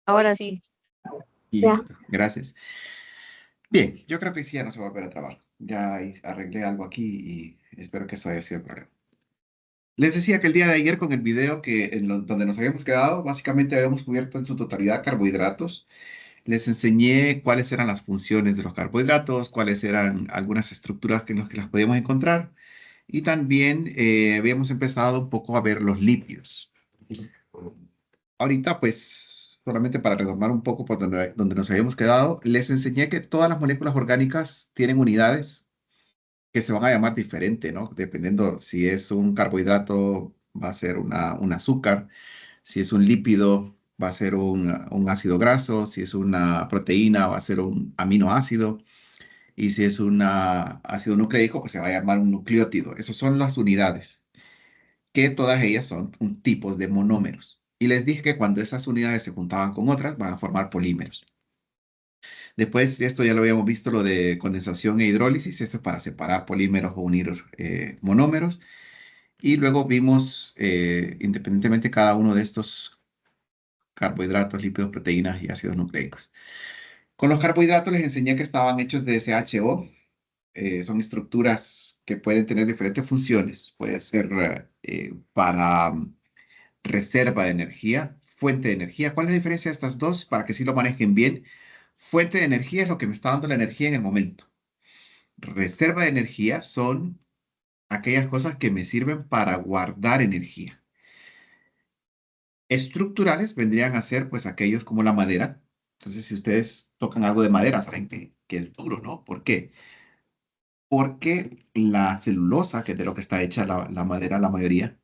Ahora sí. Ya. Listo, gracias. Bien, yo creo que sí ya no se va a volver a trabar. Ya arreglé algo aquí y espero que eso haya sido el problema. Les decía que el día de ayer con el video donde nos habíamos quedado, básicamente habíamos cubierto en su totalidad carbohidratos. Les enseñé cuáles eran las funciones de los carbohidratos, cuáles eran algunas estructuras en las que las podíamos encontrar y también habíamos empezado un poco a ver los lípidos. Ahorita, pues, solamente para retomar un poco por donde nos habíamos quedado, les enseñé que todas las moléculas orgánicas tienen unidades que se van a llamar diferente, ¿no? Dependiendo si es un carbohidrato, va a ser un azúcar, si es un lípido, va a ser un ácido graso, si es una proteína, va a ser un aminoácido, y si es un ácido nucleico, pues se va a llamar un nucleótido. Esas son las unidades, que todas ellas son tipos de monómeros. Y les dije que cuando esas unidades se juntaban con otras, van a formar polímeros. Después, esto ya lo habíamos visto, lo de condensación e hidrólisis, esto es para separar polímeros o unir monómeros. Y luego vimos, independientemente cada uno de estos carbohidratos, lípidos, proteínas y ácidos nucleicos. Con los carbohidratos les enseñé que estaban hechos de SHO. Son estructuras que pueden tener diferentes funciones. Puede ser para reserva de energía, fuente de energía. ¿Cuál es la diferencia de estas dos para que sí lo manejen bien? Fuente de energía es lo que me está dando la energía en el momento. Reserva de energía son aquellas cosas que me sirven para guardar energía. Estructurales vendrían a ser pues aquellos como la madera. Entonces, si ustedes tocan algo de madera, saben que es duro, ¿no? ¿Por qué? Porque la celulosa, que es de lo que está hecha la madera, la mayoría,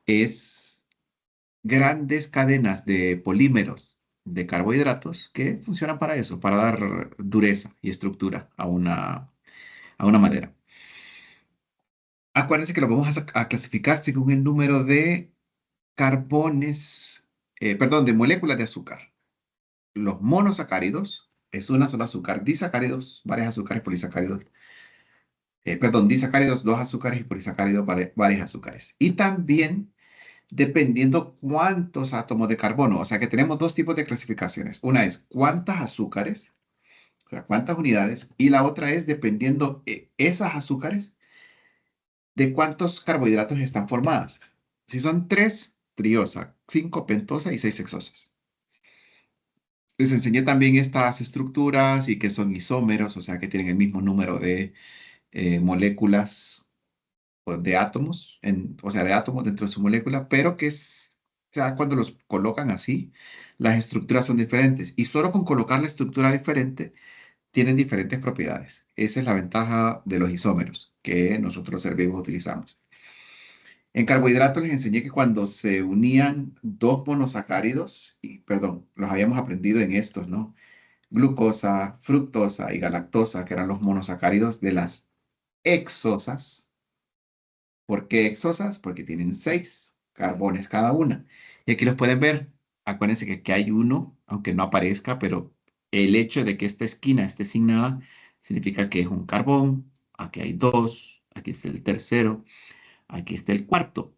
es grandes cadenas de polímeros de carbohidratos que funcionan para eso, para dar dureza y estructura a una madera. Acuérdense que lo vamos a clasificar según el número de carbones, perdón, de moléculas de azúcar. Los monosacáridos es una sola azúcar, disacáridos, varios azúcares, polisacáridos, perdón, disacáridos, dos azúcares y polisacáridos, varios azúcares. Y también dependiendo cuántos átomos de carbono, o sea que tenemos dos tipos de clasificaciones. Una es cuántas azúcares, o sea, cuántas unidades, y la otra es dependiendo esas azúcares de cuántos carbohidratos están formadas. Si son tres, triosa, cinco, pentosa y seis hexosas. Les enseñé también estas estructuras y que son isómeros, o sea que tienen el mismo número de moléculas o de átomos, o sea, de átomos dentro de su molécula, pero o sea, cuando los colocan así, las estructuras son diferentes. Y solo con colocar la estructura diferente, tienen diferentes propiedades. Esa es la ventaja de los isómeros que nosotros los seres vivos utilizamos. En carbohidratos les enseñé que cuando se unían dos monosacáridos, y perdón, los habíamos aprendido en estos, ¿no? Glucosa, fructosa y galactosa, que eran los monosacáridos de las hexosas. ¿Por qué hexosas? Porque tienen seis carbones cada una. Y aquí los pueden ver. Acuérdense que aquí hay uno, aunque no aparezca, pero el hecho de que esta esquina esté sin nada significa que es un carbón. Aquí hay dos, aquí está el tercero, aquí está el cuarto.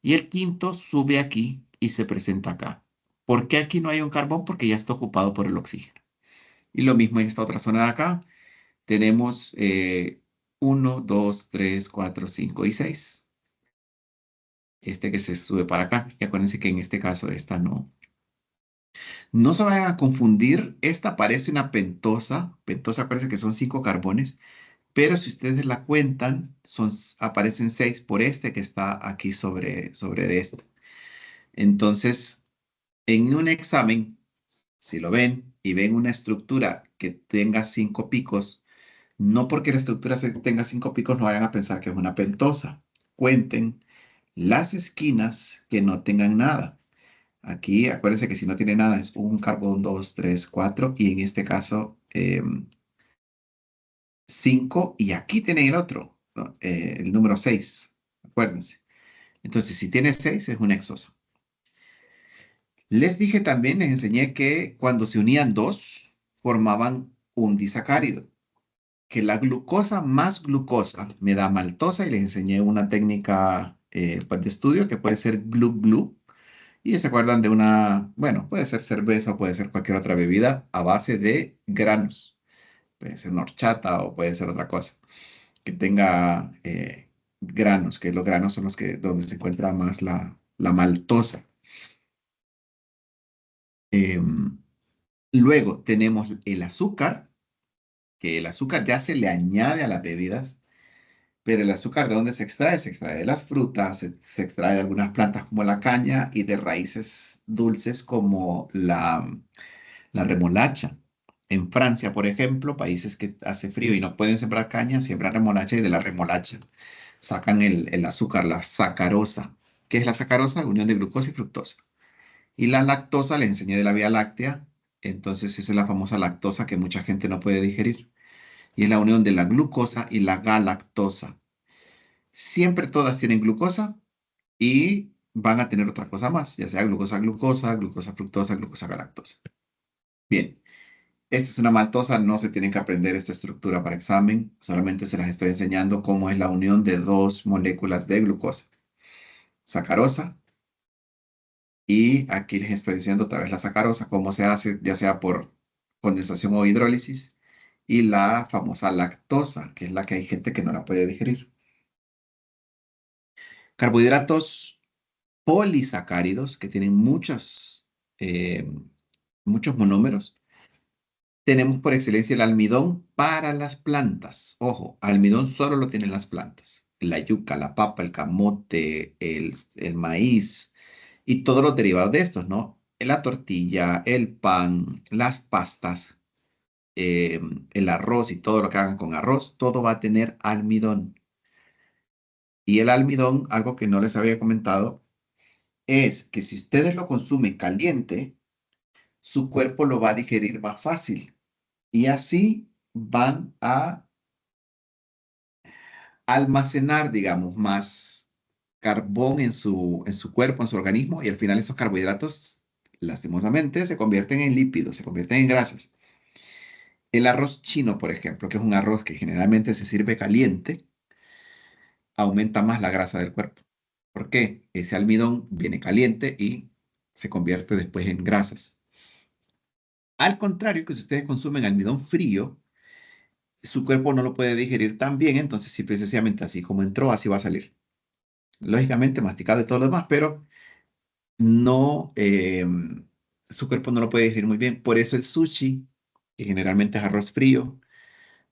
Y el quinto sube aquí y se presenta acá. ¿Por qué aquí no hay un carbón? Porque ya está ocupado por el oxígeno. Y lo mismo en esta otra zona de acá. Tenemos 1, 2, 3, 4, 5 y 6. Este que se sube para acá. Y acuérdense que en este caso esta no. No se vayan a confundir. Esta parece una pentosa. Pentosa parece que son cinco carbones. Pero si ustedes la cuentan, aparecen seis por este que está aquí sobre de este. Entonces, en un examen, si lo ven y ven una estructura que tenga cinco picos, no porque la estructura tenga cinco picos no vayan a pensar que es una pentosa. Cuenten las esquinas que no tengan nada. Aquí, acuérdense que si no tiene nada es un carbón, dos, tres, cuatro, y en este caso cinco, y aquí tienen el otro, ¿no? El número seis, acuérdense. Entonces, si tiene seis es una exosa. Les dije también, les enseñé que cuando se unían dos, formaban un disacárido, que la glucosa más glucosa me da maltosa y les enseñé una técnica pues, de estudio que puede ser glu-glu Y se acuerdan de una, bueno, puede ser cerveza o puede ser cualquier otra bebida a base de granos. Puede ser una horchata o puede ser otra cosa que tenga granos, que los granos son los que donde se encuentra más la maltosa. Em, Luego tenemos el azúcar, que el azúcar ya se le añade a las bebidas, pero el azúcar ¿de dónde se extrae? Se extrae de las frutas, se extrae de algunas plantas como la caña y de raíces dulces como la remolacha. En Francia, por ejemplo, países que hace frío y no pueden sembrar caña, siembran remolacha y de la remolacha sacan el azúcar, la sacarosa. ¿Qué es la sacarosa? La unión de glucosa y fructosa. Y la lactosa, les enseñé de la Vía Láctea, entonces esa es la famosa lactosa que mucha gente no puede digerir. Y es la unión de la glucosa y la galactosa. Siempre todas tienen glucosa y van a tener otra cosa más, ya sea glucosa, glucosa fructosa, glucosa galactosa. Bien, esta es una maltosa, no se tienen que aprender esta estructura para examen, solamente se las estoy enseñando cómo es la unión de dos moléculas de glucosa, sacarosa, y aquí les estoy diciendo otra vez la sacarosa, cómo se hace, ya sea por condensación o hidrólisis, y la famosa lactosa, que es la que hay gente que no la puede digerir. Carbohidratos polisacáridos, que tienen muchos monómeros. Tenemos por excelencia el almidón para las plantas. Ojo, almidón solo lo tienen las plantas. La yuca, la papa, el camote, el maíz y todos los derivados de estos, ¿no? La tortilla, el pan, las pastas, eh, el arroz y todo lo que hagan con arroz, todo va a tener almidón. Y el almidón, algo que no les había comentado, es que si ustedes lo consumen caliente, su cuerpo lo va a digerir más fácil. Y así van a almacenar, digamos, más carbón en su cuerpo, en su organismo, y al final estos carbohidratos, lastimosamente, se convierten en lípidos, se convierten en grasas. El arroz chino, por ejemplo, que es un arroz que generalmente se sirve caliente, aumenta más la grasa del cuerpo. ¿Por qué? Ese almidón viene caliente y se convierte después en grasas. Al contrario, que si ustedes consumen almidón frío, su cuerpo no lo puede digerir tan bien, entonces sí, precisamente así como entró, así va a salir. Lógicamente masticado y todo lo demás, pero no, su cuerpo no lo puede digerir muy bien. Por eso el sushi, que generalmente es arroz frío,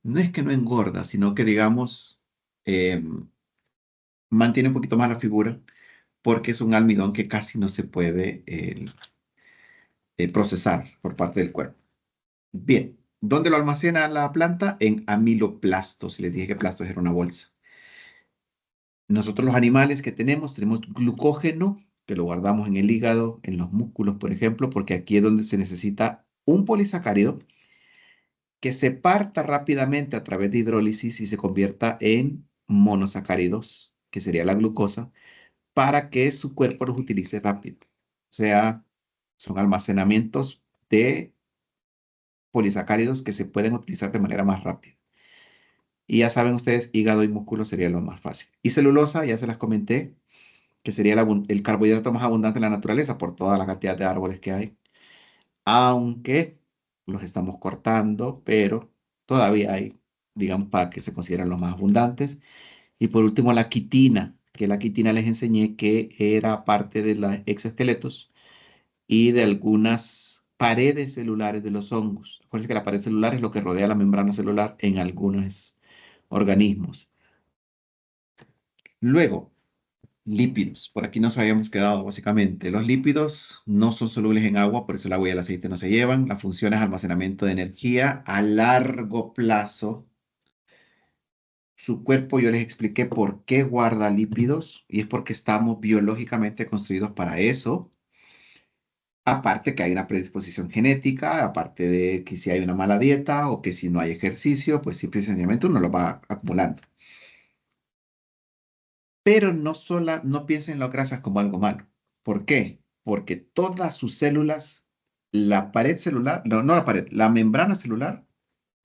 no es que no engorda, sino que, digamos, mantiene un poquito más la figura porque es un almidón que casi no se puede procesar por parte del cuerpo. Bien, ¿dónde lo almacena la planta? En amiloplastos. Les dije que plastos era una bolsa. Nosotros los animales que tenemos glucógeno, que lo guardamos en el hígado, en los músculos, por ejemplo, porque aquí es donde se necesita un polisacárido que se parta rápidamente a través de hidrólisis y se convierta en monosacáridos, que sería la glucosa, para que su cuerpo los utilice rápido. O sea, son almacenamientos de polisacáridos que se pueden utilizar de manera más rápida. Y ya saben ustedes, hígado y músculo sería lo más fácil. Y celulosa, ya se las comenté, que sería el carbohidrato más abundante en la naturaleza por toda la cantidad de árboles que hay. Aunque los estamos cortando, pero todavía hay, digamos, para que se consideren los más abundantes. Y por último, la quitina, que la quitina les enseñé que era parte de los exoesqueletos y de algunas paredes celulares de los hongos. Acuérdense que la pared celular es lo que rodea la membrana celular en algunos organismos. Luego, lípidos. Por aquí nos habíamos quedado básicamente. Los lípidos no son solubles en agua, por eso el agua y el aceite no se llevan. La función es almacenamiento de energía a largo plazo. Su cuerpo, yo les expliqué por qué guarda lípidos y es porque estamos biológicamente construidos para eso. Aparte que hay una predisposición genética, aparte de que si hay una mala dieta o que si no hay ejercicio, pues simple y sencillamente uno lo va acumulando. Pero no piensen en las grasas como algo malo. ¿Por qué? Porque todas sus células, la pared celular, no la pared, la membrana celular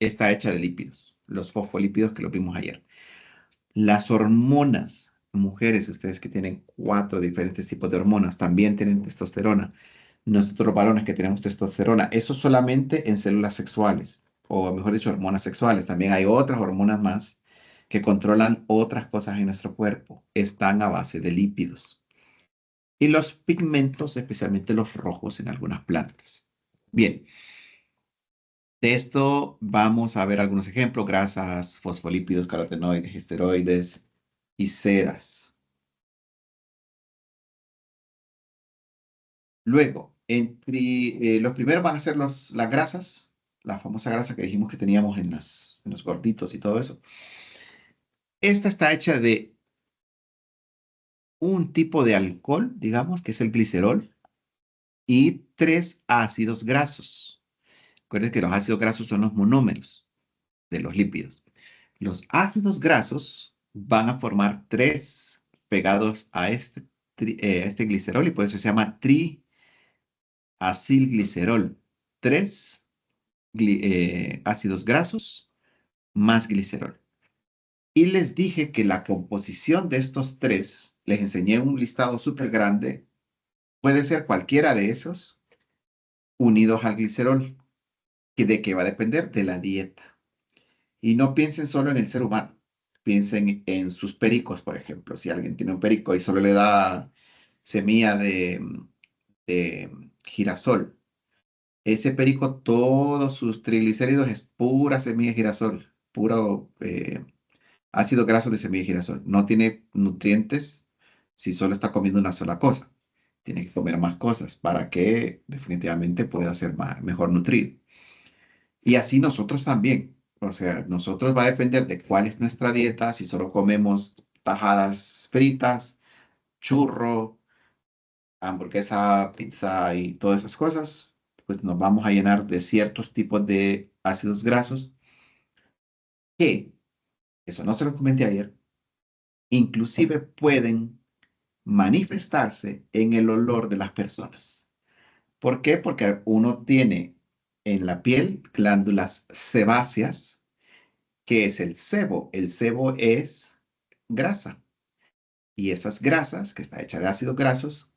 está hecha de lípidos, los fosfolípidos que lo vimos ayer. Las hormonas mujeres, ustedes que tienen 4 diferentes tipos de hormonas, también tienen testosterona. Nosotros varones que tenemos testosterona, eso solamente en células sexuales, o mejor dicho, hormonas sexuales. También hay otras hormonas más que controlan otras cosas en nuestro cuerpo. Están a base de lípidos. Y los pigmentos, especialmente los rojos en algunas plantas. Bien, de esto vamos a ver algunos ejemplos: grasas, fosfolípidos, carotenoides, esteroides y ceras. Luego, los primeros van a ser las grasas, la famosa grasa que dijimos que teníamos en los gorditos y todo eso. Esta está hecha de un tipo de alcohol, digamos, que es el glicerol, y 3 ácidos grasos. Recuerden que los ácidos grasos son los monómeros de los lípidos. Los ácidos grasos van a formar 3 pegados a este glicerol, y por eso se llama triacilglicerol. 3 ácidos grasos más glicerol. Y les dije que la composición de estos 3, les enseñé un listado súper grande, puede ser cualquiera de esos unidos al glicerol, que de qué va a depender de la dieta. Y no piensen solo en el ser humano, piensen en sus pericos, por ejemplo. Si alguien tiene un perico y solo le da semilla de girasol, ese perico, todos sus triglicéridos es pura semilla de girasol, puro ácido graso de semilla de girasol. No tiene nutrientes si solo está comiendo una sola cosa. Tiene que comer más cosas para que definitivamente pueda ser mejor nutrido. Y así nosotros también. O sea, nosotros va a depender de cuál es nuestra dieta. Si solo comemos tajadas fritas, churro, hamburguesa, pizza y todas esas cosas, pues nos vamos a llenar de ciertos tipos de ácidos grasos que, eso no se lo comenté ayer, inclusive pueden manifestarse en el olor de las personas. ¿Por qué? Porque uno tiene en la piel glándulas sebáceas. ¿Qué es el sebo? El sebo es grasa. Y esas grasas, que está hecha de ácidos grasos,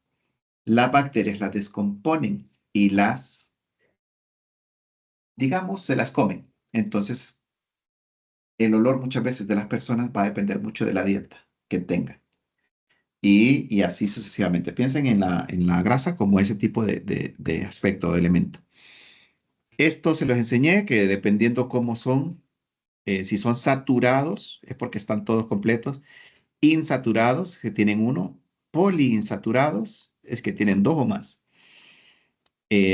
las bacterias las descomponen y digamos, se las comen. Entonces, el olor muchas veces de las personas va a depender mucho de la dieta que tengan. Y así sucesivamente. Piensen en la grasa como ese tipo de aspecto, de elemento. Esto se los enseñé, que dependiendo cómo son, si son saturados, es porque están todos completos. Insaturados, que tienen uno. Poliinsaturados, es que tienen 2 o más.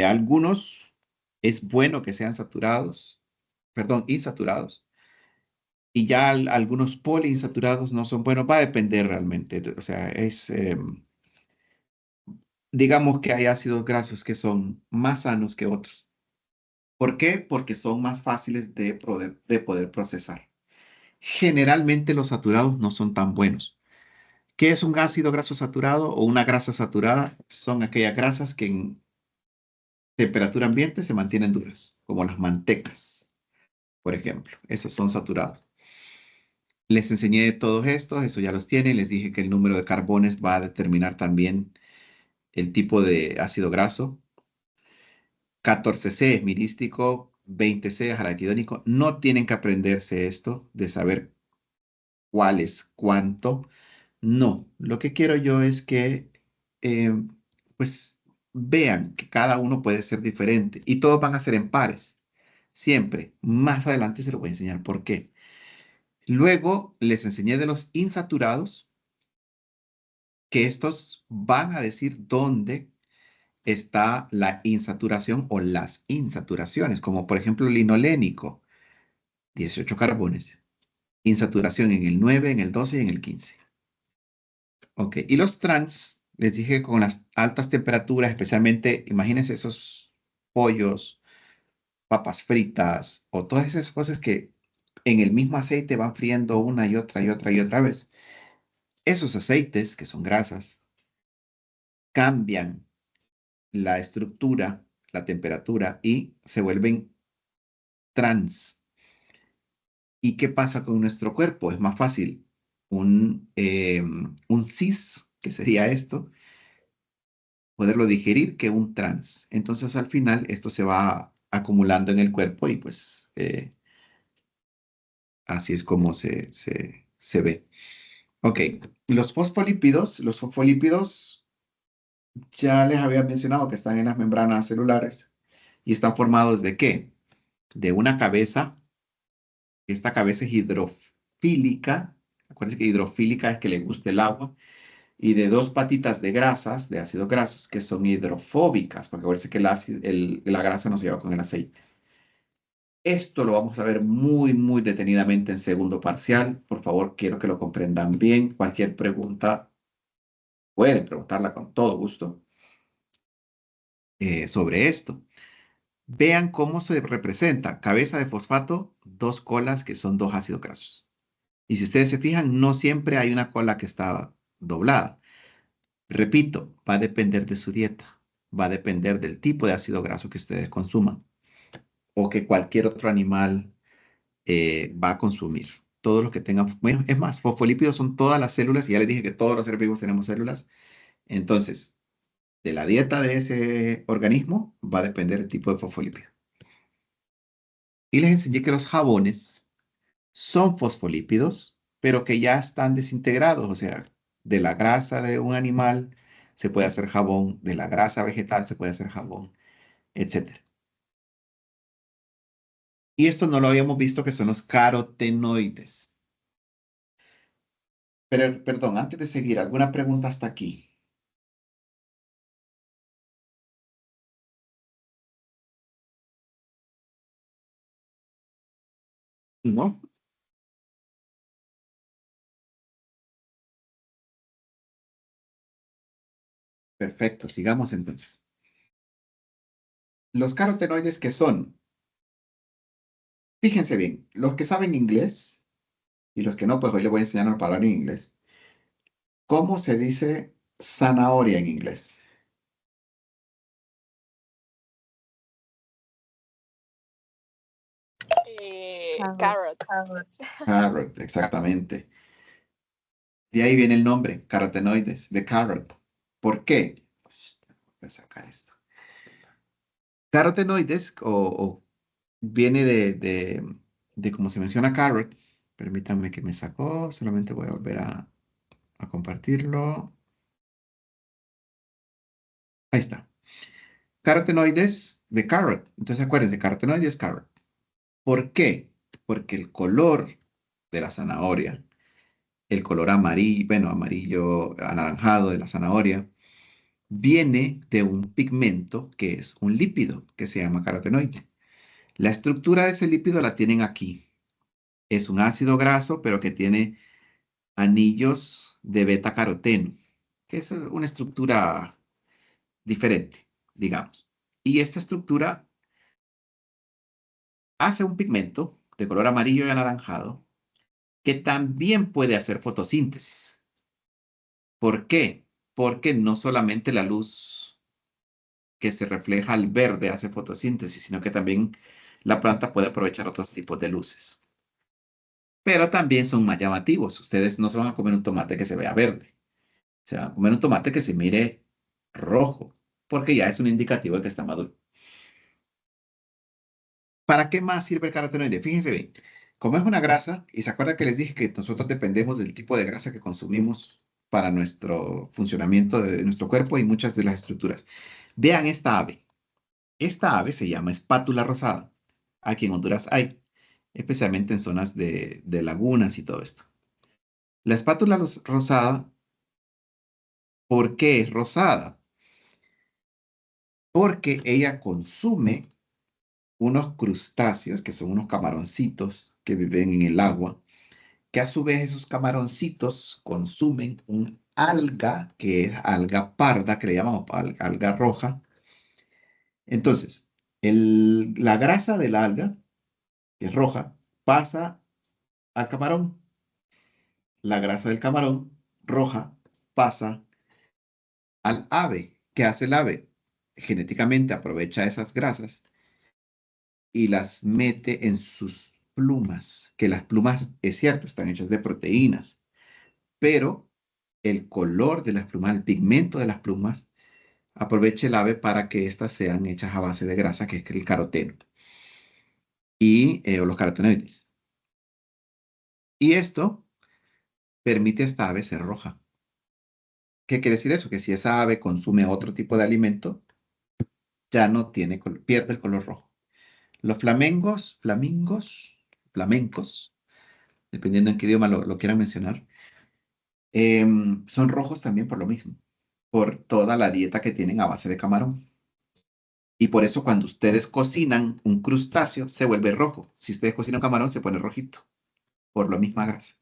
Algunos es bueno que sean saturados, perdón, insaturados. Y ya algunos poliinsaturados no son buenos. Va a depender realmente. O sea, digamos que hay ácidos grasos que son más sanos que otros. ¿Por qué? Porque son más fáciles de poder procesar. Generalmente los saturados no son tan buenos. ¿Qué es un ácido graso saturado o una grasa saturada? Son aquellas grasas que en temperatura ambiente se mantienen duras, como las mantecas, por ejemplo. Esos son saturados. Les enseñé todos estos, eso ya los tienen. Les dije que el número de carbones va a determinar también el tipo de ácido graso. 14C es mirístico, 20C es araquidónico. No tienen que aprenderse esto de saber cuál es cuánto. No, lo que quiero yo es que, eh, pues, vean que cada uno puede ser diferente y todos van a ser en pares. Siempre. Más adelante se lo voy a enseñar por qué. Luego les enseñé de los insaturados, que estos van a decir dónde está la insaturación o las insaturaciones, como por ejemplo el linolénico, 18 carbones. Insaturación en el 9, en el 12 y en el 15. Ok, y los trans, les dije que con las altas temperaturas, especialmente, imagínense esos pollos, papas fritas o todas esas cosas que en el mismo aceite van friendo una y otra y otra y otra vez. Esos aceites, que son grasas, cambian la estructura, la temperatura y se vuelven trans. ¿Y qué pasa con nuestro cuerpo? Es más fácil. un cis, que sería esto, poderlo digerir, que un trans. Entonces, al final, esto se va acumulando en el cuerpo y pues así es como se ve. Ok, los fosfolípidos ya les había mencionado que están en las membranas celulares y están formados ¿de qué? De una cabeza. Esta cabeza es hidrofílica. Acuérdense que hidrofílica es que le gusta el agua. Y de dos patitas de grasas, de ácidos grasos, que son hidrofóbicas, porque acuérdense que la grasa no se lleva con el aceite. Esto lo vamos a ver muy, muy detenidamente en segundo parcial. Por favor, quiero que lo comprendan bien. Cualquier pregunta, pueden preguntarla con todo gusto sobre esto. Vean cómo se representa cabeza de fosfato, dos colas que son dos ácidos grasos. Y si ustedes se fijan, no siempre hay una cola que está doblada. Repito, va a depender de su dieta, va a depender del tipo de ácido graso que ustedes consuman o que cualquier otro animal va a consumir. Todos los que tengan, bueno, es más, fosfolípidos son todas las células, y ya les dije que todos los seres vivos tenemos células. Entonces, de la dieta de ese organismo va a depender el tipo de fosfolípido. Y les enseñé que los jabones son fosfolípidos, pero que ya están desintegrados, o sea, de la grasa de un animal se puede hacer jabón, de la grasa vegetal se puede hacer jabón, etcétera. Y esto no lo habíamos visto, que son los carotenoides. Pero, perdón, antes de seguir, ¿alguna pregunta hasta aquí? ¿No? Perfecto, sigamos entonces. Los carotenoides, ¿qué son? Fíjense bien, los que saben inglés y los que no, pues hoy les voy a enseñar una palabra en inglés. ¿Cómo se dice zanahoria en inglés? Carrot. Carrot, exactamente. De ahí viene el nombre, carotenoides, de carrot. ¿Por qué? Pues, voy a sacar esto. Carotenoides viene de como se menciona carrot. Permítanme que me sacó, solamente voy a volver a compartirlo. Ahí está. Carotenoides de carrot. Entonces acuérdense, carotenoides carrot. ¿Por qué? Porque el color de la zanahoria, el color amarillo, bueno, amarillo anaranjado de la zanahoria, viene de un pigmento que es un lípido que se llama carotenoide. La estructura de ese lípido la tienen aquí. Es un ácido graso, pero que tiene anillos de beta caroteno, que es una estructura diferente, digamos. Y esta estructura hace un pigmento de color amarillo y anaranjado que también puede hacer fotosíntesis. ¿Por qué? Porque no solamente la luz que se refleja al verde hace fotosíntesis, sino que también la planta puede aprovechar otros tipos de luces. Pero también son más llamativos. Ustedes no se van a comer un tomate que se vea verde. Se van a comer un tomate que se mire rojo, porque ya es un indicativo de que está maduro. ¿Para qué más sirve el carotenoide? Fíjense bien, como es una grasa, y se acuerdan que les dije que nosotros dependemos del tipo de grasa que consumimos para nuestro funcionamiento de nuestro cuerpo y muchas de las estructuras. Vean esta ave. Esta ave se llama espátula rosada. Aquí en Honduras hay, especialmente en zonas de lagunas y todo esto. La espátula rosada, ¿por qué es rosada? Porque ella consume unos crustáceos, que son unos camaroncitos que viven en el agua, que a su vez esos camaroncitos consumen un alga, que es alga parda, que le llamamos alga roja. Entonces, la grasa del alga, que es roja, pasa al camarón. La grasa del camarón roja pasa al ave. ¿Qué hace el ave? Genéticamente aprovecha esas grasas y las mete en sus plumas, que las plumas, es cierto, están hechas de proteínas, pero el color de las plumas, el pigmento de las plumas, aproveche el ave para que éstas sean hechas a base de grasa, que es el caroteno, o los carotenoides. Y esto permite a esta ave ser roja. ¿Qué quiere decir eso? Que si esa ave consume otro tipo de alimento, ya no tiene color, pierde el color rojo. Los flamencos, dependiendo en qué idioma lo quieran mencionar, son rojos también por lo mismo, por toda la dieta que tienen a base de camarón. Y por eso cuando ustedes cocinan un crustáceo, se vuelve rojo. Si ustedes cocinan un camarón, se pone rojito, por la misma grasa.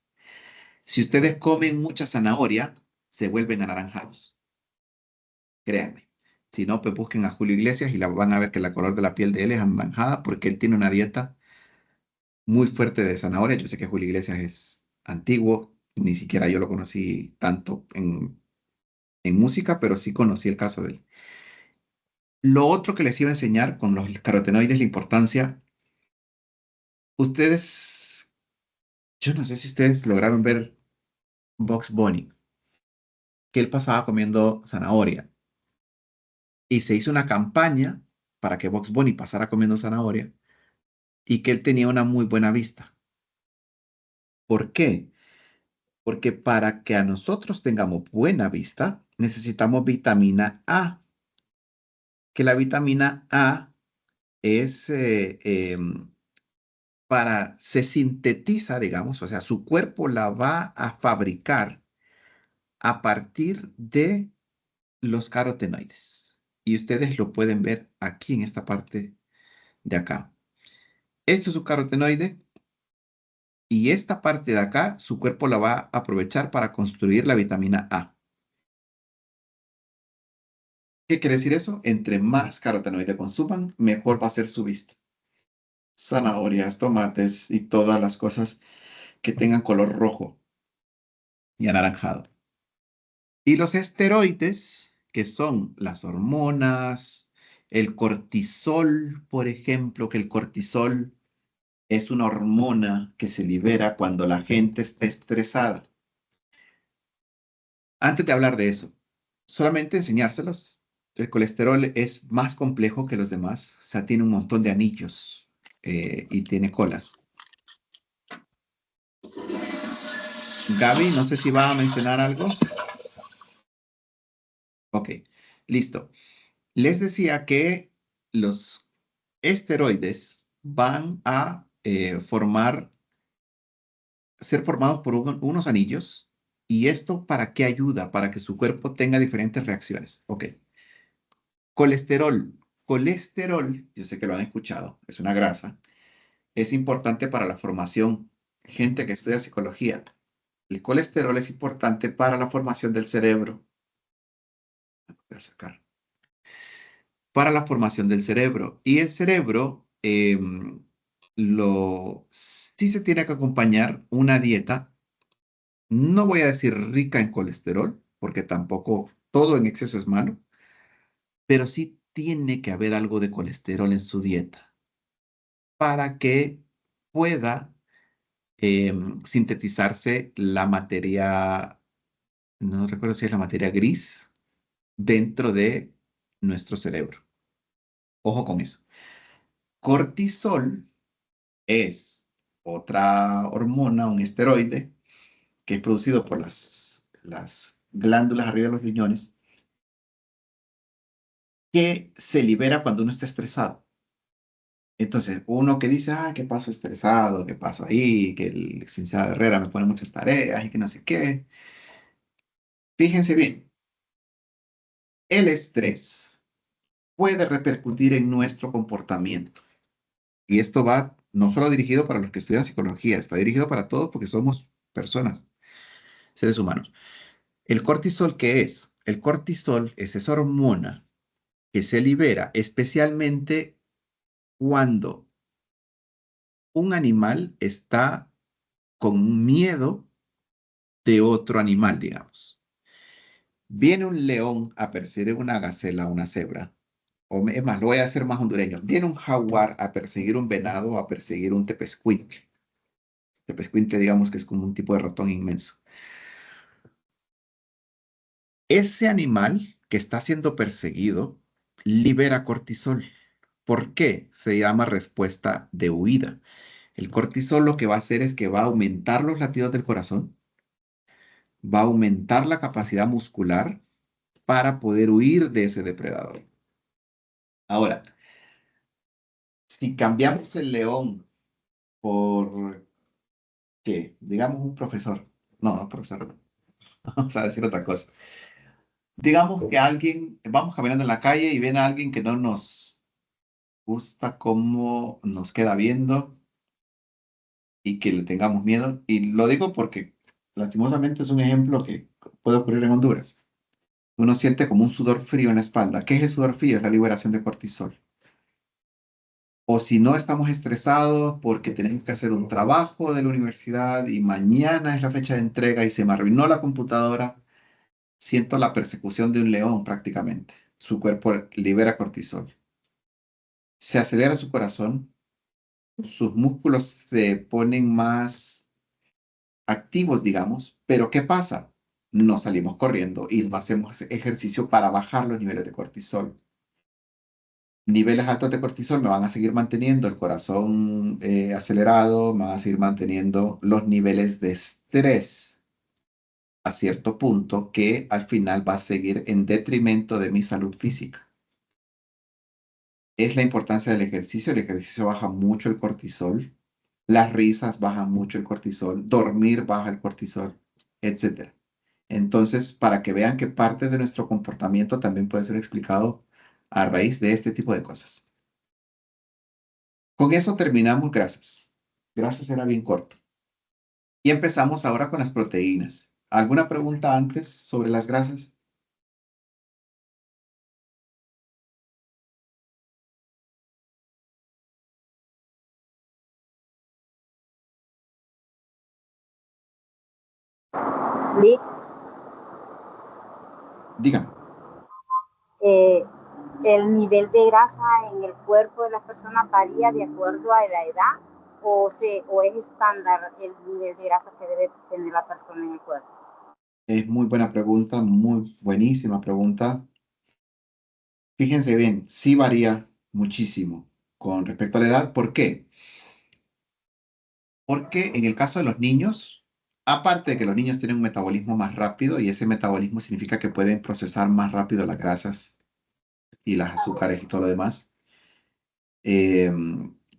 Si ustedes comen mucha zanahoria, se vuelven anaranjados. Créanme. Si no, pues busquen a Julio Iglesias y van a ver que el color de la piel de él es anaranjada porque él tiene una dieta muy fuerte de zanahoria. Yo sé que Julio Iglesias es antiguo, ni siquiera yo lo conocí tanto en música, pero sí conocí el caso de él. Lo otro que les iba a enseñar con los carotenoides, la importancia, ustedes, yo no sé si ustedes lograron ver Bugs Bunny, que él pasaba comiendo zanahoria y se hizo una campaña para que Bugs Bunny pasara comiendo zanahoria y que él tenía una muy buena vista. ¿Por qué? Porque para que a nosotros tengamos buena vista, necesitamos vitamina A, que la vitamina A es se sintetiza, digamos, o sea, su cuerpo la va a fabricar a partir de los carotenoides. Y ustedes lo pueden ver aquí en esta parte de acá. Este es su carotenoide y esta parte de acá, su cuerpo la va a aprovechar para construir la vitamina A. ¿Qué quiere decir eso? Entre más carotenoide consuman, mejor va a ser su vista. Zanahorias, tomates y todas las cosas que tengan color rojo y anaranjado. Y los esteroides, que son las hormonas, el cortisol, por ejemplo, que el cortisol es una hormona que se libera cuando la gente está estresada. Antes de hablar de eso, solamente enseñárselos. El colesterol es más complejo que los demás, o sea, tiene un montón de anillos y tiene colas. Gaby, no sé si va a mencionar algo. Ok, listo. Les decía que los esteroides van a ser formados por unos anillos. ¿Y esto para qué ayuda? Para que su cuerpo tenga diferentes reacciones. Ok. Colesterol. Colesterol, yo sé que lo han escuchado, es una grasa. Es importante para la formación. Gente que estudia psicología, el colesterol es importante para la formación del cerebro. Voy a sacar. Para la formación del cerebro. Y el cerebro sí se tiene que acompañar una dieta, no voy a decir rica en colesterol, porque tampoco todo en exceso es malo, pero sí tiene que haber algo de colesterol en su dieta para que pueda sintetizarse la materia, no recuerdo si es la materia gris, dentro de nuestro cerebro. Ojo con eso. Cortisol es otra hormona, un esteroide, que es producido por las glándulas arriba de los riñones, que se libera cuando uno está estresado. Entonces, uno que dice, ¿qué paso estresado? ¿Qué paso ahí? Que el licenciado Herrera me pone muchas tareas y que no sé qué. Fíjense bien, el estrés puede repercutir en nuestro comportamiento. Y esto va no solo dirigido para los que estudian psicología, está dirigido para todos porque somos personas, seres humanos. ¿El cortisol qué es? El cortisol es esa hormona que se libera especialmente cuando un animal está con miedo de otro animal, digamos. Viene un león a perseguir una gacela, una cebra, es más, lo voy a hacer más hondureño. Viene un jaguar a perseguir un venado o a perseguir un tepezcuintle. Tepezcuintle, digamos que es como un tipo de ratón inmenso. Ese animal que está siendo perseguido libera cortisol. ¿Por qué? Se llama respuesta de huida. El cortisol lo que va a hacer es que va a aumentar los latidos del corazón, va a aumentar la capacidad muscular para poder huir de ese depredador. Ahora, si cambiamos el león por, ¿qué? Digamos un profesor. No, no, profesor, no. Vamos a decir otra cosa. Digamos que alguien, vamos caminando en la calle y ven a alguien que no nos gusta cómo nos queda viendo y que le tengamos miedo. Y lo digo porque lastimosamente es un ejemplo que puede ocurrir en Honduras. Uno siente como un sudor frío en la espalda. ¿Qué es el sudor frío? Es la liberación de cortisol. O si no estamos estresados porque tenemos que hacer un trabajo de la universidad y mañana es la fecha de entrega y se me arruinó la computadora, siento la persecución de un león prácticamente. Su cuerpo libera cortisol. Se acelera su corazón, sus músculos se ponen más activos, digamos, pero ¿qué pasa? No salimos corriendo y no hacemos ejercicio para bajar los niveles de cortisol. Niveles altos de cortisol me van a seguir manteniendo el corazón acelerado, me van a seguir manteniendo los niveles de estrés a cierto punto que al final va a seguir en detrimento de mi salud física. Es la importancia del ejercicio. El ejercicio baja mucho el cortisol. Las risas bajan mucho el cortisol. Dormir baja el cortisol, etcétera. Entonces, para que vean que parte de nuestro comportamiento también puede ser explicado a raíz de este tipo de cosas. Con eso terminamos, gracias. Gracias era bien corto. Y empezamos ahora con las proteínas. ¿Alguna pregunta antes sobre las grasas? Sí, Dígame. eh, el nivel de grasa en el cuerpo de la persona varía de acuerdo a la edad o es estándar el nivel de grasa que debe tener la persona en el cuerpo. Es muy buena pregunta, muy buenísima pregunta. Fíjense bien, sí varía muchísimo con respecto a la edad. ¿Por qué? Porque en el caso de los niños, aparte de que los niños tienen un metabolismo más rápido y ese metabolismo significa que pueden procesar más rápido las grasas y las azúcares y todo lo demás, eh,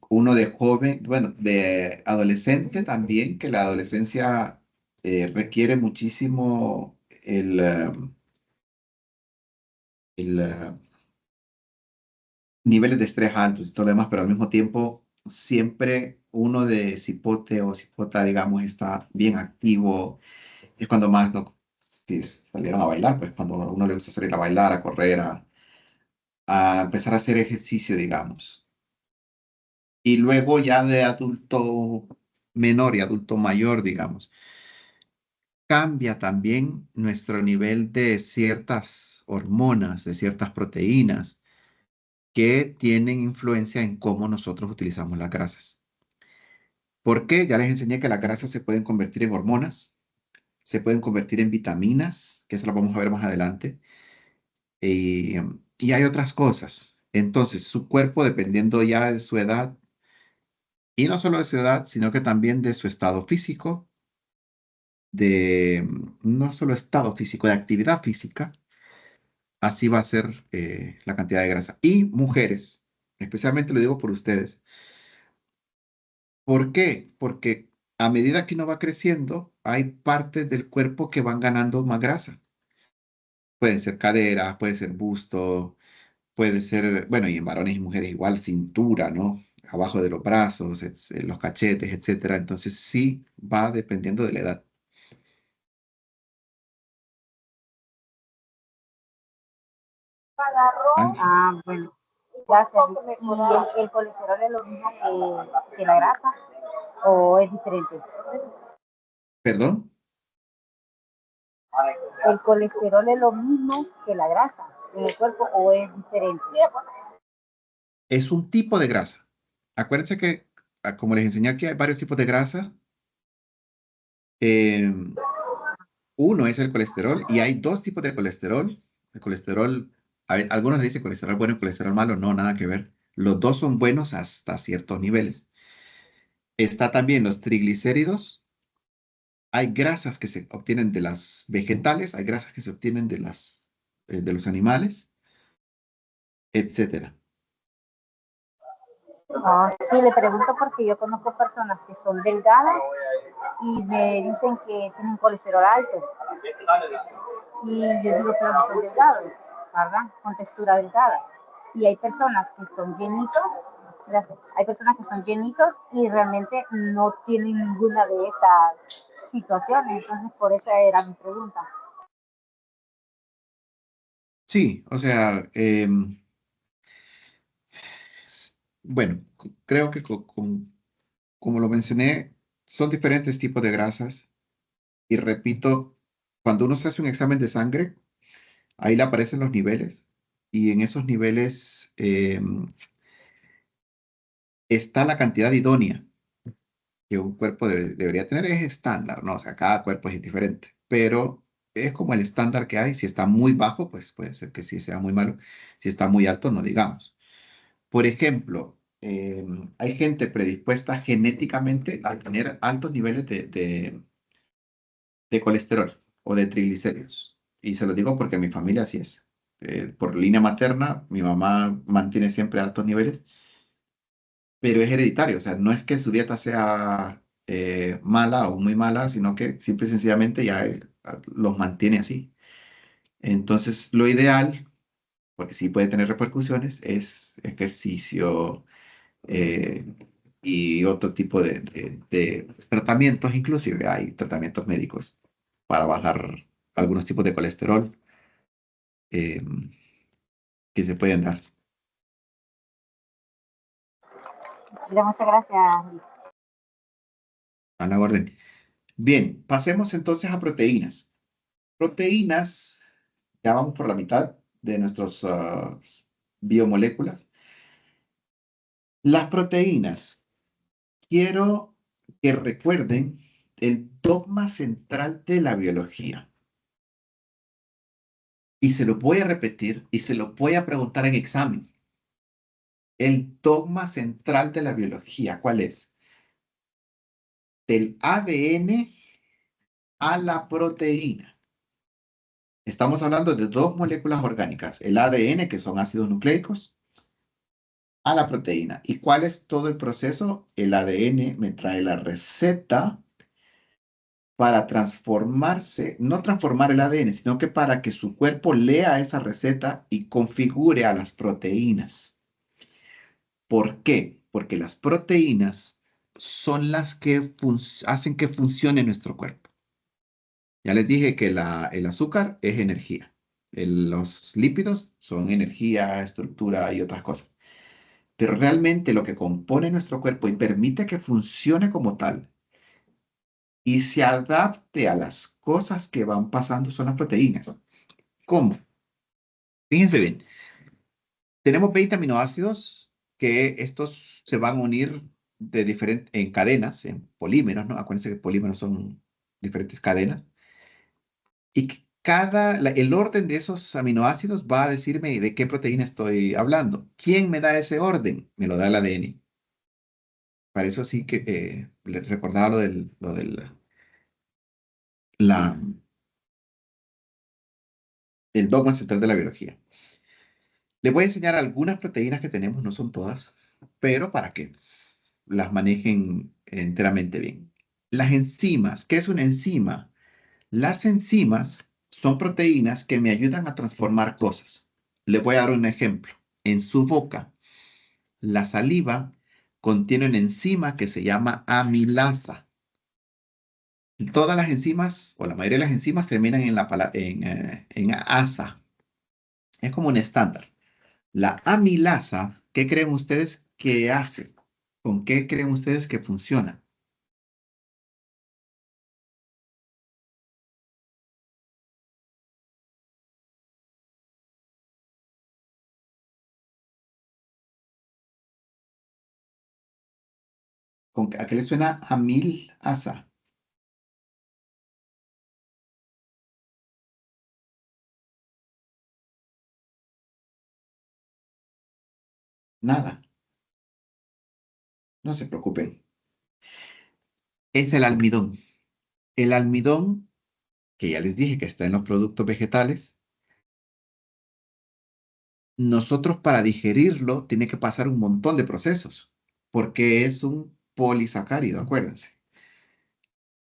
uno de joven, bueno, de adolescente también, que la adolescencia requiere muchísimo el niveles de estrés altos y todo lo demás, pero al mismo tiempo siempre uno de cipote o cipota, digamos, está bien activo. Es cuando más, no, si salieron a bailar, pues cuando a uno le gusta salir a bailar, a correr, a empezar a hacer ejercicio, digamos. Y luego ya de adulto menor y adulto mayor, digamos, cambia también nuestro nivel de ciertas hormonas, de ciertas proteínas que tienen influencia en cómo nosotros utilizamos las grasas. ¿Por qué? Ya les enseñé que las grasas se pueden convertir en hormonas, se pueden convertir en vitaminas, que eso lo vamos a ver más adelante, y hay otras cosas. Entonces, su cuerpo, dependiendo ya de su edad, y no solo de su edad, sino que también de su estado físico, de no solo estado físico, de actividad física, así va a ser la cantidad de grasa. Y mujeres, especialmente lo digo por ustedes. ¿Por qué? Porque a medida que uno va creciendo, hay partes del cuerpo que van ganando más grasa. Pueden ser caderas, puede ser busto, puede ser, bueno, y en varones y mujeres igual, cintura, ¿no? Abajo de los brazos, los cachetes, etcétera. Entonces sí va dependiendo de la edad. ¿Alguien? Ah, bueno, gracias. ¿Y el colesterol es lo mismo que la grasa o es diferente? ¿Perdón? ¿El colesterol es lo mismo que la grasa en el cuerpo o es diferente? Es un tipo de grasa. Acuérdense que, como les enseñé aquí, hay varios tipos de grasa. Eh, Uno es el colesterol y hay dos tipos de colesterol. El colesterol, algunos le dicen colesterol bueno y colesterol malo, no, nada que ver. Los dos son buenos hasta ciertos niveles. Está también los triglicéridos. Hay grasas que se obtienen de las vegetales, hay grasas que se obtienen de los animales, etcétera. Sí, le pregunto porque yo conozco personas que son delgadas y me dicen que tienen colesterol alto. Y yo digo, pero no son delgados, ¿verdad? Con textura delgada. Y hay personas que son llenitos, gracias, hay personas que son llenitos y realmente no tienen ninguna de esas situaciones. Entonces, por eso era mi pregunta. Sí, o sea, bueno, creo que como lo mencioné, son diferentes tipos de grasas. Y repito, cuando uno se hace un examen de sangre, ahí le aparecen los niveles. Y en esos niveles está la cantidad idónea que un cuerpo debería tener. Es estándar, ¿no? O sea, cada cuerpo es diferente. Pero es como el estándar que hay. Si está muy bajo, pues puede ser que sí sea muy malo. Si está muy alto, no digamos. Por ejemplo, hay gente predispuesta genéticamente a tener altos niveles de colesterol o de triglicéridos. Y se lo digo porque mi familia así es. Por línea materna, mi mamá mantiene siempre altos niveles, pero es hereditario. O sea, no es que su dieta sea mala o muy mala, sino que simple y sencillamente ya los mantiene así. Entonces, lo ideal, porque sí puede tener repercusiones, es ejercicio, eh, y otro tipo de tratamientos, inclusive hay tratamientos médicos para bajar algunos tipos de colesterol eh, que se pueden dar. Mira, muchas gracias. A la orden. Bien, pasemos entonces a proteínas. Proteínas, ya vamos por la mitad de nuestras biomoléculas. Las proteínas, quiero que recuerden el dogma central de la biología. Y se lo voy a repetir y se lo voy a preguntar en examen. El dogma central de la biología, ¿cuál es? Del ADN a la proteína. Estamos hablando de dos moléculas orgánicas, el ADN, que son ácidos nucleicos, a la proteína. ¿Y cuál es todo el proceso? El ADN me trae la receta para transformarse, no transformar el ADN, sino que para que su cuerpo lea esa receta y configure a las proteínas. ¿Por qué? Porque las proteínas son las que hacen que funcione nuestro cuerpo. Ya les dije que el azúcar es energía. Los lípidos son energía, estructura y otras cosas. Pero realmente lo que compone nuestro cuerpo y permite que funcione como tal y se adapte a las cosas que van pasando son las proteínas. ¿Cómo? Fíjense bien, tenemos 20 aminoácidos que estos se van a unir en cadenas, en polímeros, ¿no? Acuérdense que polímeros son diferentes cadenas. Y que el orden de esos aminoácidos va a decirme de qué proteína estoy hablando. ¿Quién me da ese orden? Me lo da el ADN. Para eso sí que les recordaba la, el dogma central de la biología. Les voy a enseñar algunas proteínas que tenemos, no son todas, pero para que las manejen enteramente bien. Las enzimas, ¿qué es una enzima? Las enzimas son proteínas que me ayudan a transformar cosas. Les voy a dar un ejemplo. En su boca, la saliva contiene una enzima que se llama amilasa. Todas las enzimas, o la mayoría de las enzimas, terminan en asa. Es como un estándar. La amilasa, ¿qué creen ustedes que hace? ¿Con qué creen ustedes que funciona? ¿A qué le suena amilasa? Nada. No se preocupen. Es el almidón. El almidón, que ya les dije que está en los productos vegetales, nosotros para digerirlo tiene que pasar un montón de procesos, porque es un polisacárido, acuérdense.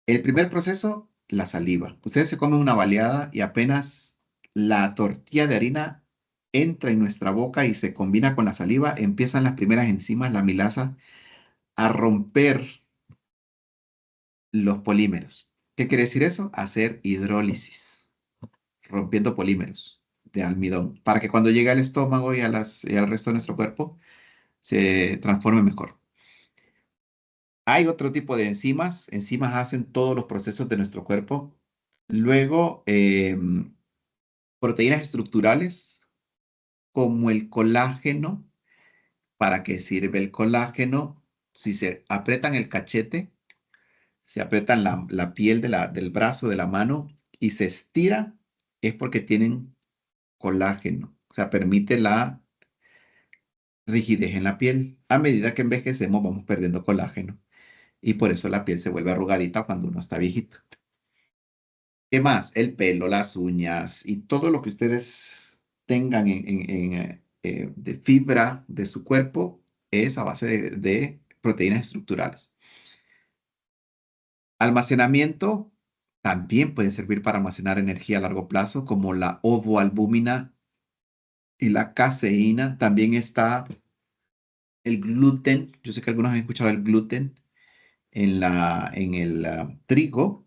El primer proceso, la saliva. Ustedes se comen una baleada y apenas la tortilla de harina entra en nuestra boca y se combina con la saliva, empiezan las primeras enzimas, la milasa, a romper los polímeros. ¿Qué quiere decir eso? Hacer hidrólisis, rompiendo polímeros de almidón, para que cuando llegue al estómago y al resto de nuestro cuerpo se transforme mejor. Hay otro tipo de enzimas. Enzimas hacen todos los procesos de nuestro cuerpo. Luego, proteínas estructurales como el colágeno. ¿Para qué sirve el colágeno? Si se aprietan el cachete, se aprietan la piel del brazo, de la mano y se estira, es porque tienen colágeno. O sea, permite la rigidez en la piel. A medida que envejecemos, vamos perdiendo colágeno. Y por eso la piel se vuelve arrugadita cuando uno está viejito. ¿Qué más? El pelo, las uñas y todo lo que ustedes tengan de fibra de su cuerpo es a base de proteínas estructurales. Almacenamiento también puede servir para almacenar energía a largo plazo, como la ovoalbúmina y la caseína. También está el gluten. Yo sé que algunos han escuchado el gluten en el trigo,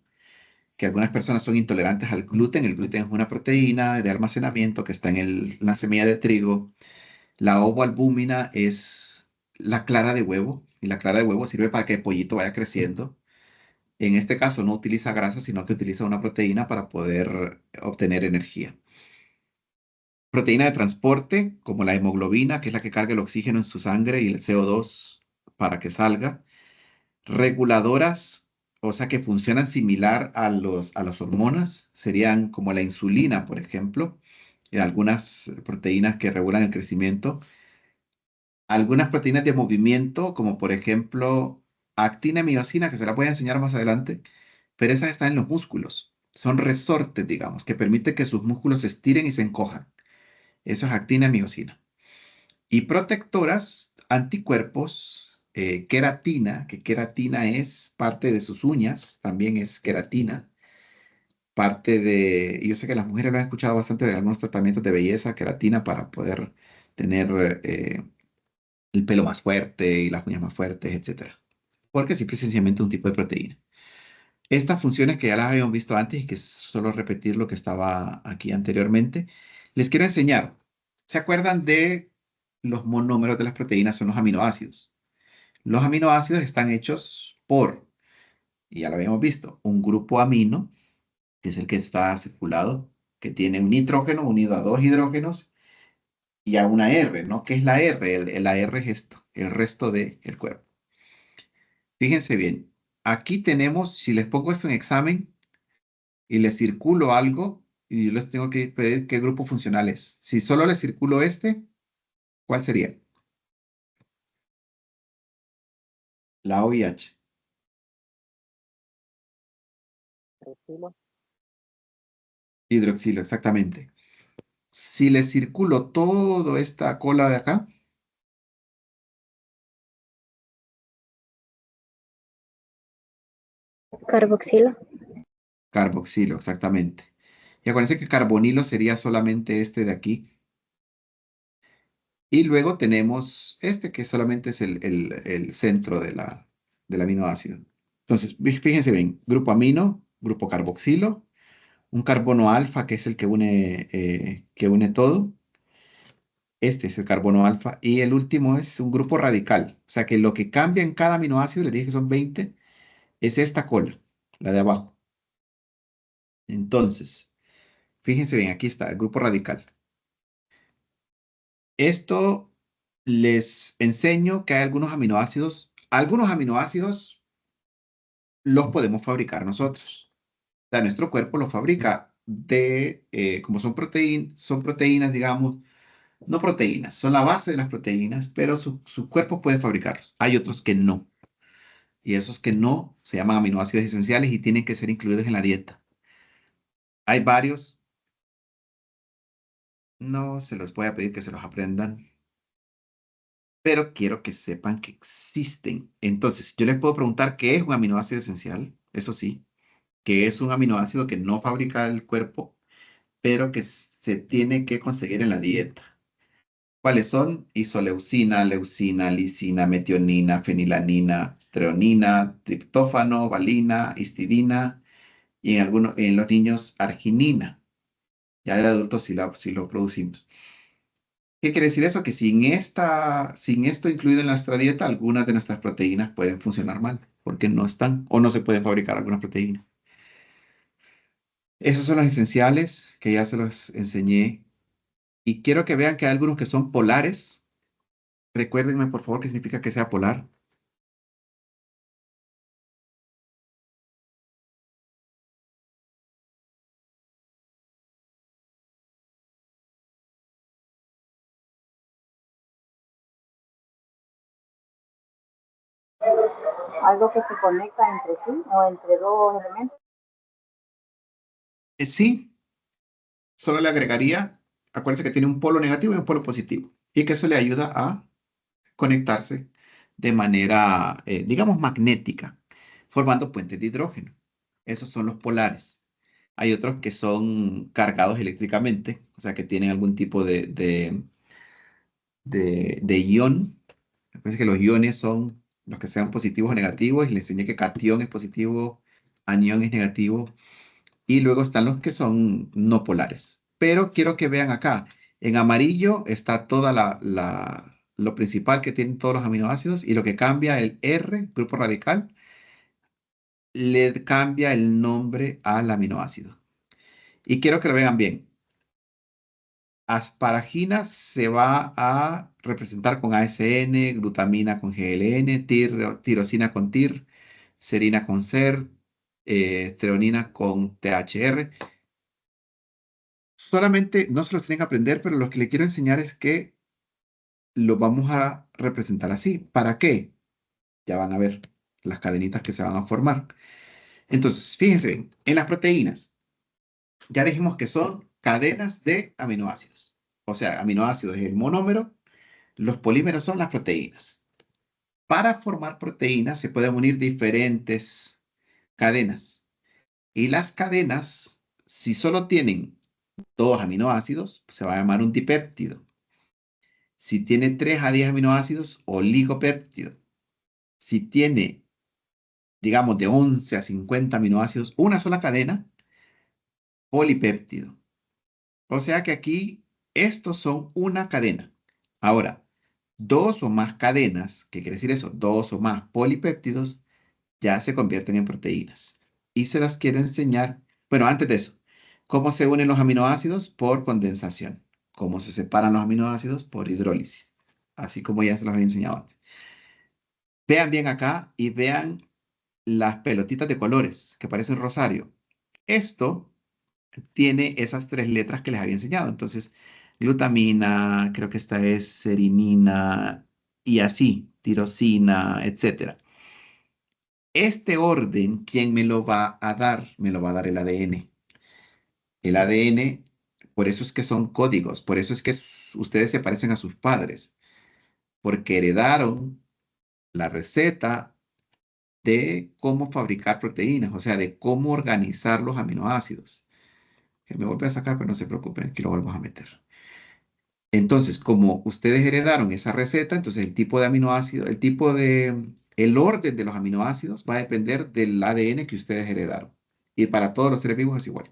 que algunas personas son intolerantes al gluten. El gluten es una proteína de almacenamiento que está en la semilla de trigo. La ovoalbúmina es la clara de huevo, y la clara de huevo sirve para que el pollito vaya creciendo. En este caso no utiliza grasa, sino que utiliza una proteína para poder obtener energía. Proteína de transporte, como la hemoglobina, que es la que carga el oxígeno en su sangre y el CO2 para que salga. Reguladoras, o sea, que funcionan similar a las hormonas, serían como la insulina, por ejemplo, y algunas proteínas que regulan el crecimiento. Algunas proteínas de movimiento, como por ejemplo actina y miosina, que se la voy a enseñar más adelante, pero esas están en los músculos. Son resortes, digamos, que permiten que sus músculos se estiren y se encojan. Eso es actina y miosina. Y protectoras, anticuerpos, queratina, que queratina es parte de sus uñas, también es queratina. Parte de, yo sé que las mujeres lo han escuchado bastante de algunos tratamientos de belleza, queratina para poder tener el pelo más fuerte y las uñas más fuertes, etcétera. Porque simple y sencillamente un tipo de proteína. Estas funciones que ya las habíamos visto antes y que es solo repetir lo que estaba aquí anteriormente, les quiero enseñar. ¿Se acuerdan de los monómeros de las proteínas? Son los aminoácidos. Los aminoácidos están hechos por, y ya lo habíamos visto, un grupo amino, que es el que está circulado, que tiene un nitrógeno unido a dos hidrógenos y a una R, ¿no? ¿Qué es la R? La R es esto, el resto del cuerpo. Fíjense bien, aquí tenemos, si les pongo esto en examen y les circulo algo, y yo les tengo que pedir qué grupo funcional es. Si solo les circulo este, ¿cuál sería? La OIH. Hidroxilo, exactamente. Si les circulo toda esta cola de acá, Carboxilo. carboxilo, exactamente. Y acuérdense que carbonilo sería solamente este de aquí. Y luego tenemos este que solamente es el centro del aminoácido. Entonces, fíjense bien, grupo amino, grupo carboxilo, un carbono alfa que es el que une todo. Este es el carbono alfa. Y el último es un grupo radical. O sea que lo que cambia en cada aminoácido, les dije que son 20, es esta cola, la de abajo. Entonces, fíjense bien, aquí está el grupo radical. Esto les enseño que hay algunos aminoácidos los podemos fabricar nosotros. O sea, nuestro cuerpo los fabrica como son proteínas, digamos, no proteínas, son la base de las proteínas, pero su cuerpo puede fabricarlos. Hay otros que no. Y esos que no se llaman aminoácidos esenciales y tienen que ser incluidos en la dieta. Hay varios, no se los voy a pedir que se los aprendan, pero quiero que sepan que existen. Entonces, yo les puedo preguntar qué es un aminoácido esencial, eso sí, que es un aminoácido que no fabrica el cuerpo, pero que se tiene que conseguir en la dieta. ¿Cuáles son? Isoleucina, leucina, lisina, metionina, fenilanina, treonina, triptófano, valina, histidina y en los niños arginina. Ya de adultos sí lo producimos. ¿Qué quiere decir eso? Que sin esto incluido en nuestra dieta, algunas de nuestras proteínas pueden funcionar mal, porque no están o no se pueden fabricar algunas proteínas. Esos son los esenciales que ya se los enseñé. Y quiero que vean que hay algunos que son polares. Recuérdenme, por favor, qué significa que sea polar. Algo que se conecta entre sí o entre dos elementos. Sí, solo le agregaría, acuérdense que tiene un polo negativo y un polo positivo. Y que eso le ayuda a conectarse de manera, digamos, magnética, formando puentes de hidrógeno. Esos son los polares. Hay otros que son cargados eléctricamente, o sea, que tienen algún tipo de ion. Parece que los iones son los que sean positivos o negativos, y les enseñé que cation es positivo, anión es negativo, y luego están los que son no polares. Pero quiero que vean acá, en amarillo está lo principal que tienen todos los aminoácidos, y lo que cambia el R, grupo radical, le cambia el nombre al aminoácido. Y quiero que lo vean bien. Asparagina se va a representar con ASN, glutamina con GLN, tirosina con TIR, serina con SER, treonina con THR. Solamente no se los tienen que aprender, pero lo que le quiero enseñar es que lo vamos a representar así. ¿Para qué? Ya van a ver las cadenitas que se van a formar. Entonces, fíjense bien, en las proteínas, ya dijimos que son cadenas de aminoácidos. O sea, aminoácidos es el monómero, los polímeros son las proteínas. Para formar proteínas se pueden unir diferentes cadenas. Y las cadenas, si solo tienen dos aminoácidos, se va a llamar un dipéptido. Si tiene 3 a 10 aminoácidos, oligopéptido. Si tiene, digamos, de 11 a 50 aminoácidos, una sola cadena, polipéptido. O sea que aquí estos son una cadena. Ahora, dos o más cadenas, ¿qué quiere decir eso? Dos o más polipéptidos ya se convierten en proteínas. Y se las quiero enseñar, bueno, antes de eso, ¿cómo se unen los aminoácidos? Por condensación. ¿Cómo se separan los aminoácidos? Por hidrólisis. Así como ya se los había enseñado antes. Vean bien acá y vean las pelotitas de colores que parecen rosario. Esto tiene esas 3 letras que les había enseñado. Entonces, glutamina, creo que esta es serinina y así, tirosina, etcétera. Este orden, ¿quién me lo va a dar? Me lo va a dar el ADN. El ADN, por eso es que son códigos, por eso es que ustedes se parecen a sus padres, porque heredaron la receta de cómo fabricar proteínas, o sea, de cómo organizar los aminoácidos. Que me vuelve a sacar, pero no se preocupen, que lo volvamos a meter. Entonces, como ustedes heredaron esa receta, entonces el tipo de aminoácido, el orden de los aminoácidos va a depender del ADN que ustedes heredaron. Y para todos los seres vivos es igual.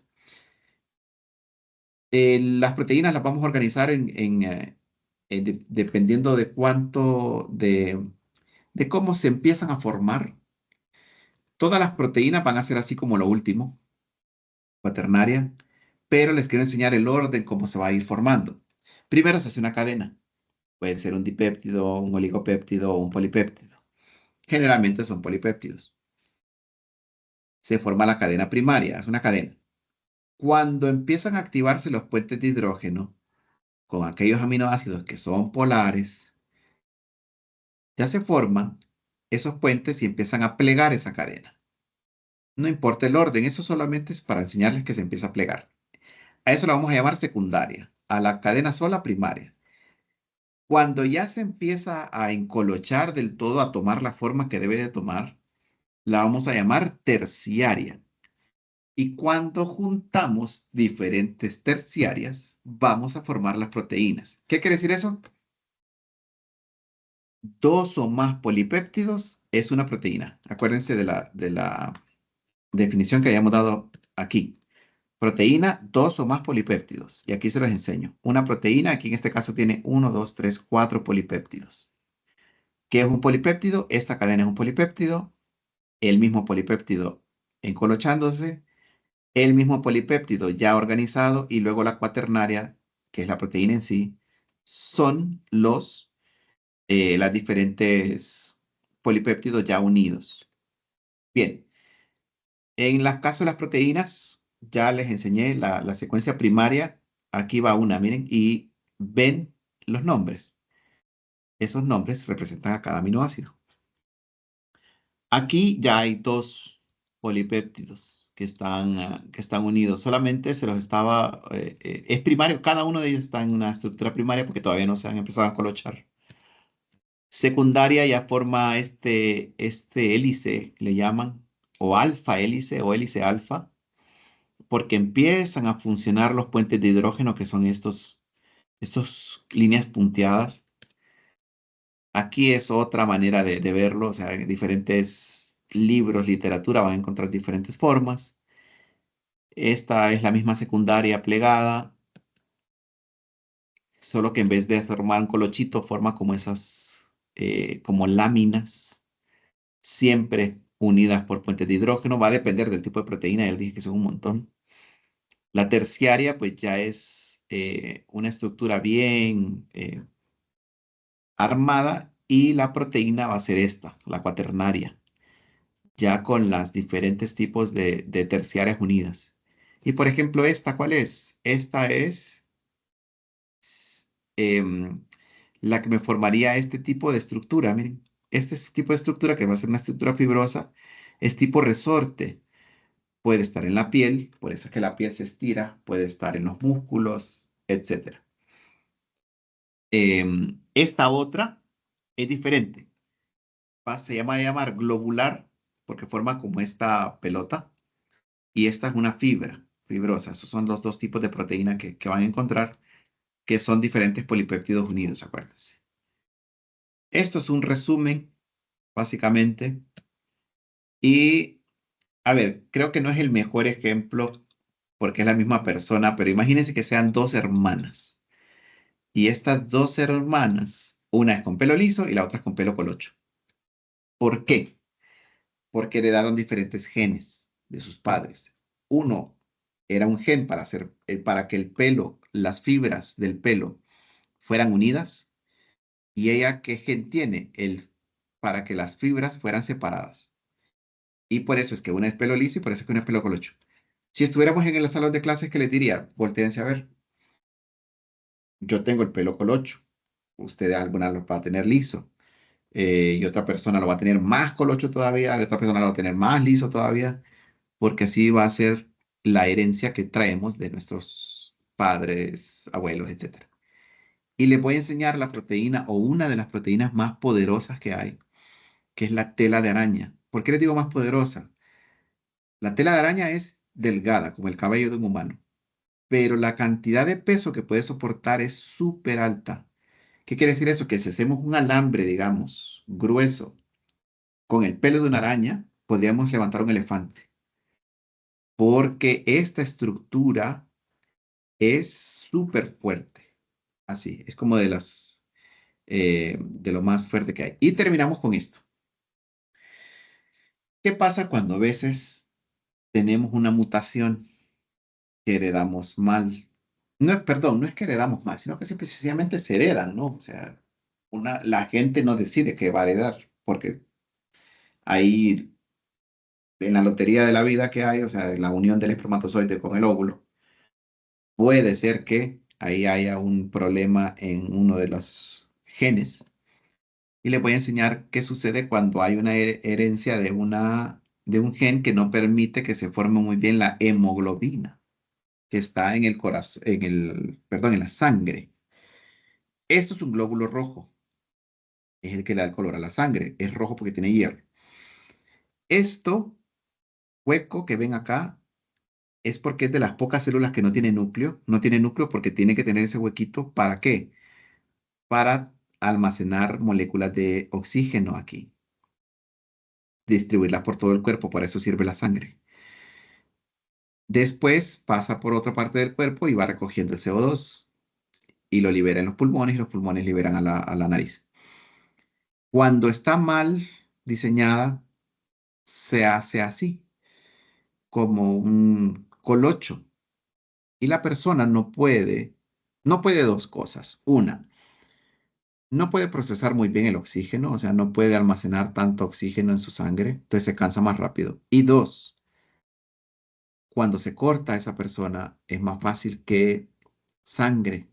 Las proteínas las vamos a organizar dependiendo de de cómo se empiezan a formar. Todas las proteínas van a ser así como lo último, cuaternaria, pero les quiero enseñar el orden, cómo se va a ir formando. Primero se hace una cadena. Puede ser un dipéptido, un oligopéptido o un polipéptido. Generalmente son polipéptidos. Se forma la cadena primaria, es una cadena. Cuando empiezan a activarse los puentes de hidrógeno, con aquellos aminoácidos que son polares, ya se forman esos puentes y empiezan a plegar esa cadena. No importa el orden, eso solamente es para enseñarles que se empieza a plegar. A eso la vamos a llamar secundaria, a la cadena sola primaria. Cuando ya se empieza a encolochar del todo, a tomar la forma que debe de tomar, la vamos a llamar terciaria. Y cuando juntamos diferentes terciarias, vamos a formar las proteínas. ¿Qué quiere decir eso? Dos o más polipéptidos es una proteína. Acuérdense de la definición que habíamos dado aquí. Proteína, dos o más polipéptidos. Y aquí se los enseño. Una proteína, aquí en este caso tiene 1, 2, 3, 4 polipéptidos. ¿Qué es un polipéptido? Esta cadena es un polipéptido. El mismo polipéptido encolochándose. El mismo polipéptido ya organizado. Y luego la cuaternaria, que es la proteína en sí, son las diferentes polipéptidos ya unidos. Bien. En el caso de las proteínas, ya les enseñé la secuencia primaria. Aquí va una, miren, y ven los nombres. Esos nombres representan a cada aminoácido. Aquí ya hay dos polipéptidos que están unidos. Solamente se los estaba, es primario, cada uno de ellos está en una estructura primaria porque todavía no se han empezado a colochar. Secundaria ya forma este hélice, le llaman, o alfa hélice o hélice alfa, porque empiezan a funcionar los puentes de hidrógeno, que son estos líneas punteadas. Aquí es otra manera de verlo, o sea, en diferentes libros, literatura, van a encontrar diferentes formas. Esta es la misma secundaria plegada, solo que en vez de formar un colochito, forma como esas, como láminas, siempre unidas por puentes de hidrógeno. Va a depender del tipo de proteína, ya les dije que son un montón. La terciaria, pues ya es una estructura bien armada y la proteína va a ser esta, la cuaternaria, ya con las diferentes tipos de terciarias unidas. Y por ejemplo, esta, ¿cuál es? Esta es em, la que me formaría este tipo de estructura. Miren, este tipo de estructura que va a ser una estructura fibrosa es tipo resorte. Puede estar en la piel, por eso es que la piel se estira, puede estar en los músculos, etc. Esta otra es diferente. Se llama llamar globular porque forma como esta pelota y esta es una fibra fibrosa. Esos son los dos tipos de proteína que van a encontrar que son diferentes polipéptidos unidos, acuérdense. Esto es un resumen, básicamente. Y, a ver, creo que no es el mejor ejemplo porque es la misma persona, pero imagínense que sean dos hermanas. Y estas dos hermanas, una es con pelo liso y la otra es con pelo colocho. ¿Por qué? Porque heredaron diferentes genes de sus padres. Uno era un gen para que el pelo, las fibras del pelo fueran unidas. ¿Y ella qué gen tiene? Para que las fibras fueran separadas. Y por eso es que una es pelo liso y por eso es que una es pelo colocho. Si estuviéramos en el salón de clases, ¿qué les diría? Voltéense a ver. Yo tengo el pelo colocho. Usted alguna lo va a tener liso. Y otra persona lo va a tener más colocho todavía. Y otra persona lo va a tener más liso todavía. Porque así va a ser la herencia que traemos de nuestros padres, abuelos, etc. Y les voy a enseñar la proteína o una de las proteínas más poderosas que hay, que es la tela de araña. ¿Por qué les digo más poderosa? La tela de araña es delgada, como el cabello de un humano, pero la cantidad de peso que puede soportar es súper alta. ¿Qué quiere decir eso? Que si hacemos un alambre, digamos, grueso, con el pelo de una araña, podríamos levantar un elefante, porque esta estructura es súper fuerte. Así, es como de lo más fuerte que hay. Y terminamos con esto. ¿Qué pasa cuando a veces tenemos una mutación que heredamos mal? No es, perdón, no es que heredamos mal, sino que sencillamente se heredan, ¿no? O sea, la gente no decide qué va a heredar, porque ahí en la lotería de la vida que hay, o sea, la unión del espermatozoide con el óvulo, puede ser que ahí haya un problema en uno de los genes. Y les voy a enseñar qué sucede cuando hay una herencia de un gen que no permite que se forme muy bien la hemoglobina, que está en el corazón, perdón, en la sangre. Esto es un glóbulo rojo, es el que le da el color a la sangre. Es rojo porque tiene hierro. Esto hueco que ven acá es porque es de las pocas células que no tiene núcleo. No tiene núcleo porque tiene que tener ese huequito. ¿Para qué? Para almacenar moléculas de oxígeno aquí. Distribuirlas por todo el cuerpo. Para eso sirve la sangre. Después pasa por otra parte del cuerpo y va recogiendo el CO2 y lo libera en los pulmones y los pulmones liberan a la nariz. Cuando está mal diseñada, se hace así, como un colocho. Y la persona no puede dos cosas. Una, no puede procesar muy bien el oxígeno, o sea, no puede almacenar tanto oxígeno en su sangre, entonces se cansa más rápido. Y dos, cuando se corta a esa persona, es más fácil que sangre,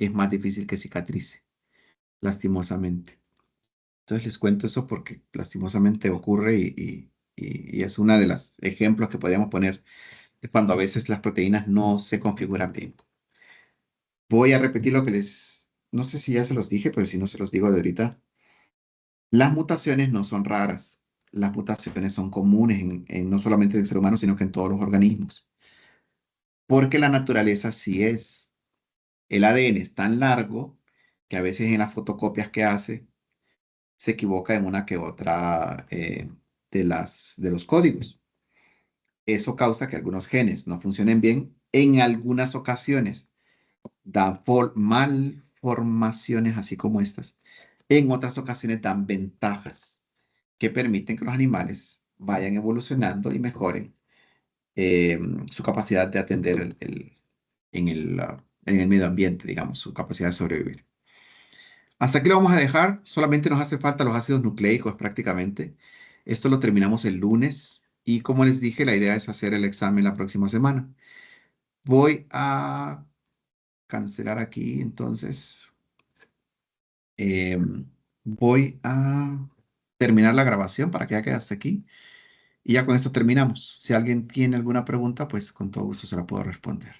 es más difícil que cicatrice, lastimosamente. Entonces les cuento eso porque lastimosamente ocurre y es una de los ejemplos que podríamos poner de cuando a veces las proteínas no se configuran bien. Voy a repetir lo que no sé si ya se los dije, pero si no se los digo de ahorita. Las mutaciones no son raras. Las mutaciones son comunes no solamente en el ser humano, sino que en todos los organismos. Porque la naturaleza sí es. El ADN es tan largo que a veces en las fotocopias que hace se equivoca en una que otra de los códigos. Eso causa que algunos genes no funcionen bien en algunas ocasiones. Dan malformaciones así como estas. En otras ocasiones dan ventajas que permiten que los animales vayan evolucionando y mejoren su capacidad de atender en el medio ambiente, digamos, su capacidad de sobrevivir. Hasta aquí lo vamos a dejar. Solamente nos hace falta los ácidos nucleicos prácticamente. Esto lo terminamos el lunes y como les dije, la idea es hacer el examen la próxima semana. Voy a cancelar aquí, entonces. Voy a terminar la grabación para que ya quede hasta aquí. Y ya con esto terminamos. Si alguien tiene alguna pregunta, pues con todo gusto se la puedo responder.